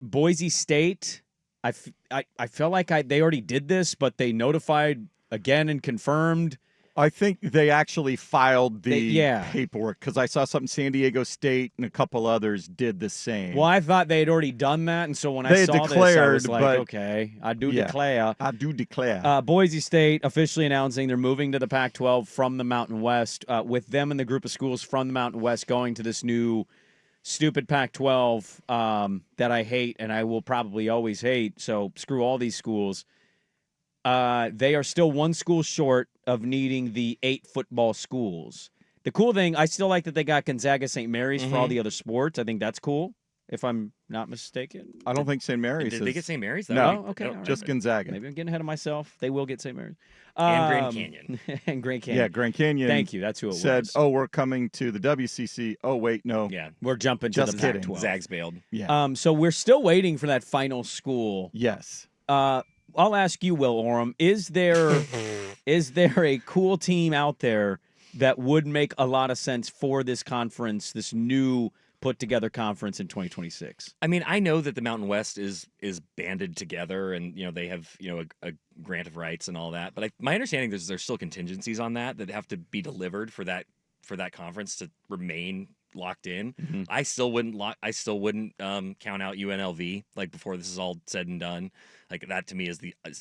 Boise State, I felt like they already did this, but they notified again and confirmed. I think they actually filed the yeah. paperwork because I saw something. San Diego State and a couple others did the same. Well, I thought they had already done that, and so when They I saw declared, this, I was like, but okay, I do declare. I do declare. Boise State officially announcing they're moving to the Pac-12 from the Mountain West, with them and the group of schools from the Mountain West going to this new stupid Pac-12 that I hate and I will probably always hate, so screw all these schools. They are still one school short of needing the 8 football schools. The cool thing, I still like that they got Gonzaga, St. Mary's for all the other sports. I think that's cool, if I'm not mistaken. I don't think St. Mary's. Did they get St. Mary's? No. Oh, okay. All right. Just Gonzaga. Maybe I'm getting ahead of myself. They will get St. Mary's. And Grand Canyon. And Grand Canyon. Yeah, Grand Canyon. Thank you. That's who it said, was. "Oh, we're coming to the WCC." Oh, wait, no. Yeah. We're jumping Just to the kidding. Pac-12. Zags bailed. Yeah. So we're still waiting for that final school. Yes. I'll ask you, Will Orem, is there a cool team out there that would make a lot of sense for this conference, this new put-together conference in 2026? I mean, I know that the Mountain West is banded together, and they have a grant of rights and all that. But my understanding is there's still contingencies on that have to be delivered for that conference to remain locked in. Mm-hmm. I still wouldn't count out UNLV like before this is all said and done. Like that to me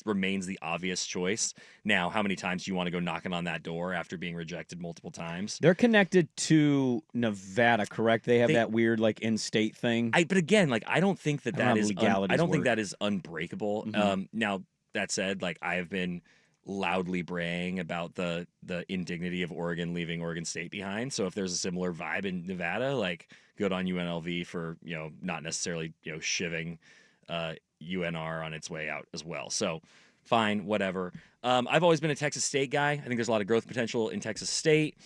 remains the obvious choice. Now, how many times do you want to go knocking on that door after being rejected multiple times? They're connected to Nevada, correct? They have that weird in-state thing. But again, I don't think that is legalities I don't work. think that is unbreakable. Mm-hmm. Now that said, I have been loudly braying about the indignity of Oregon leaving Oregon State behind. So if there's a similar vibe in Nevada, good on UNLV for not necessarily shivving UNR on its way out as well. So fine, whatever. I've always been a Texas State guy. I think there's a lot of growth potential in Texas State.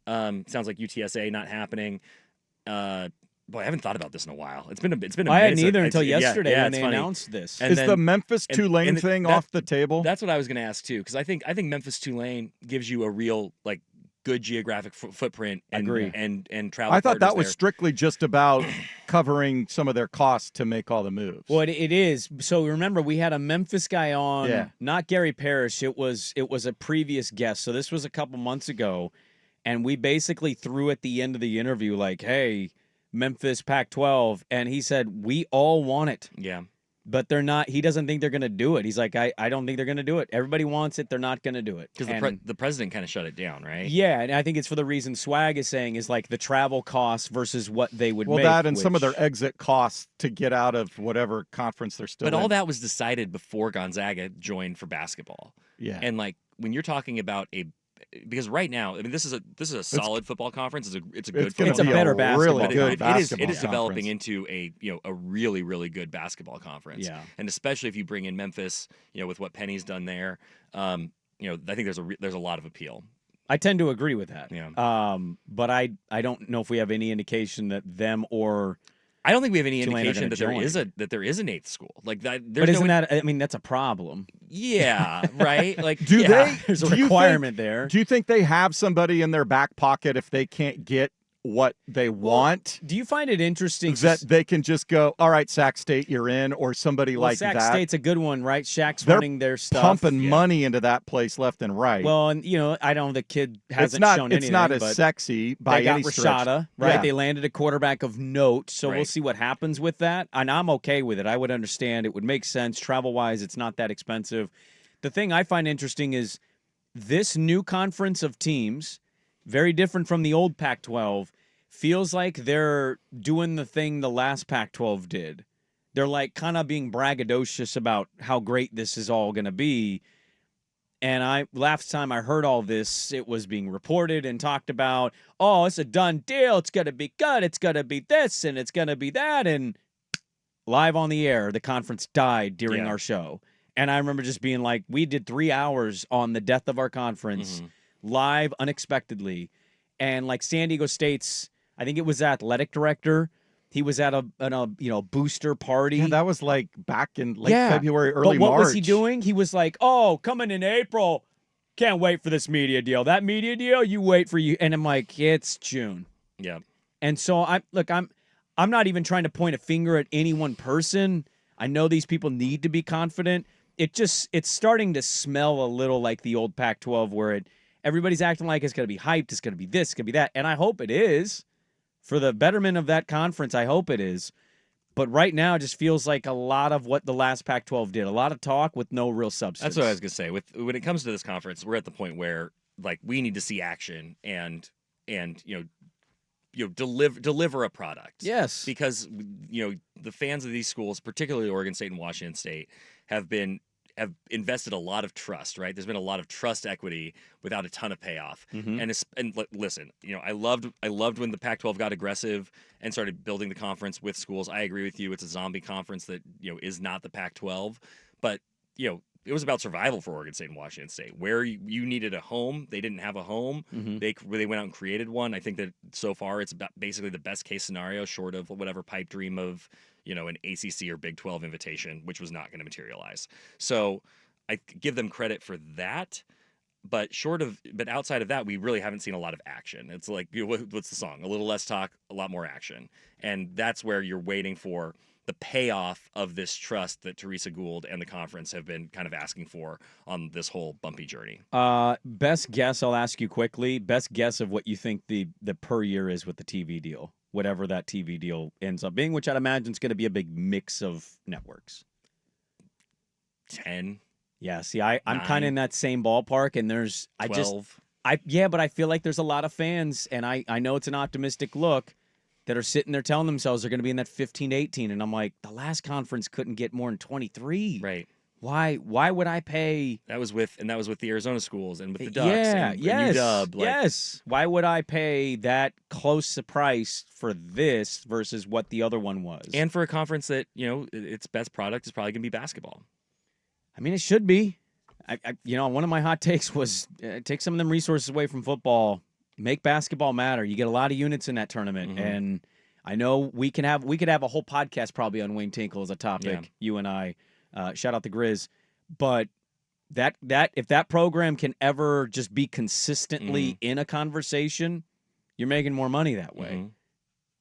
Sounds like UTSA not happening. Boy, I haven't thought about this in a while. It's been a minute. I hadn't either until yesterday when they announced this. Is the Memphis Tulane thing off the table? That's what I was going to ask too, because I think Memphis Tulane gives you a real good geographic footprint and travel. I thought that was there. strictly just about covering some of their costs to make all the moves. Well, it is. So remember, we had a Memphis guy on, not Gary Parrish. It was a previous guest. So this was a couple months ago, and we basically threw at the end of the interview hey, Memphis Pac-12, and he said we all want it. Yeah. But they're not. He doesn't think they're going to do it. He's like, I don't think they're going to do it. Everybody wants it. They're not going to do it. Because the president kind of shut it down, right? Yeah, and I think it's for the reason Swag is saying is the travel costs versus what they would make. Well, that and some of their exit costs to get out of whatever conference they're still in. But all that was decided before Gonzaga joined for basketball. Yeah. And when you're talking about because right now, I mean, this is a solid football conference. It's a good. It's a better basketball. Really good basketball. It is developing into a really really good basketball conference. Yeah. And especially if you bring in Memphis, with what Penny's done there, I think there's a lot of appeal. I tend to agree with that. Yeah. But I don't know if we have any indication that them or. I don't think we have any Tulane indication that there is an eighth school like that. But isn't that? I mean, that's a problem. Yeah, right. There's a requirement there. Do you think they have somebody in their back pocket if they can't get what they want? Do you find it interesting that they can just go, all right, Sac State, you're in, or somebody like Sac that? State's a good one, right? Shaq's running their stuff. Pumping money into that place left and right. Well, and I don't. The kid hasn't shown anything. It's not as sexy by any stretch. They got Rashada, right? Yeah. They landed a quarterback of note, so we'll see what happens with that. And I'm okay with it. I would understand. It would make sense travel-wise. It's not that expensive. The thing I find interesting is this new conference of teams, very different from the old Pac-12. Feels like they're doing the thing the last Pac-12 did. They're kind of being braggadocious about how great this is all going to be. And last time I heard all this, it was being reported and talked about, oh, it's a done deal. It's going to be good. It's going to be this and it's going to be that. And live on the air, the conference died during our show. And I remember just being like, we did 3 hours on the death of our conference live unexpectedly. And San Diego State's, I think it was athletic director. He was at a booster party. Yeah, that was back in late February, early March. But what was he doing? He was like, "Oh, coming in April. Can't wait for this media deal. That media deal, you wait for you." And I'm like, "It's June." Yeah. And so I I'm not even trying to point a finger at any one person. I know these people need to be confident. It's starting to smell a little like the old Pac-12 where everybody's acting like it's going to be hyped, it's going to be this, it's going to be that, and I hope it is. For the betterment of that conference, I hope it is. But right now, it just feels like a lot of what the last Pac-12 did. A lot of talk with no real substance. That's what I was going to say. When it comes to this conference, we're at the point where we need to see action and deliver a product. Yes. Because the fans of these schools, particularly Oregon State and Washington State, have invested a lot of trust, right? There's been a lot of trust equity without a ton of payoff. And listen, I loved when the Pac-12 got aggressive and started building the conference with schools. I agree with you. It's a zombie conference that, is not the Pac-12, but it was about survival for Oregon State and Washington State, where you needed a home. They didn't have a home. They went out and created one. I think that so far it's about basically the best case scenario, short of whatever pipe dream of an ACC or Big 12 invitation, which was not going to materialize. So I give them credit for that. But outside of that, we really haven't seen a lot of action. It's like, what's the song? A little less talk, a lot more action. And that's where you're waiting for the payoff of this trust that Teresa Gould and the conference have been kind of asking for on this whole bumpy journey. Best guess, I'll ask you quickly, best guess of what you think the per year is with the TV deal, whatever that TV deal ends up being, which I'd imagine is going to be a big mix of networks. 10. Yeah, see, I'm kind of in that same ballpark, and 12. But I feel like there's a lot of fans, and I know it's an optimistic look, that are sitting there telling themselves they're going to be in that 15 to 18, and I'm like, the last conference couldn't get more than 23. Right. Why would I pay? That was with the Arizona schools and with the Ducks and UW. Yes. Why would I pay that close a price for this versus what the other one was? And for a conference that, its best product is probably going to be basketball. I mean, it should be. One of my hot takes was take some of them resources away from football. Make basketball matter. You get a lot of units in that tournament, and I know we could have a whole podcast probably on Wayne Tinkle as a topic. You and I, shout out the Grizz, but that if that program can ever just be consistently in a conversation, you're making more money that way.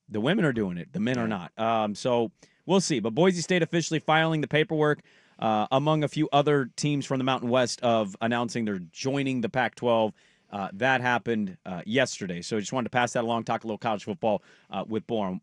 The women are doing it, the men are not. So we'll see. But Boise State officially filing the paperwork, among a few other teams from the Mountain West, of announcing they're joining the Pac-12. That happened yesterday. So I just wanted to pass that along, talk a little college football with Borum.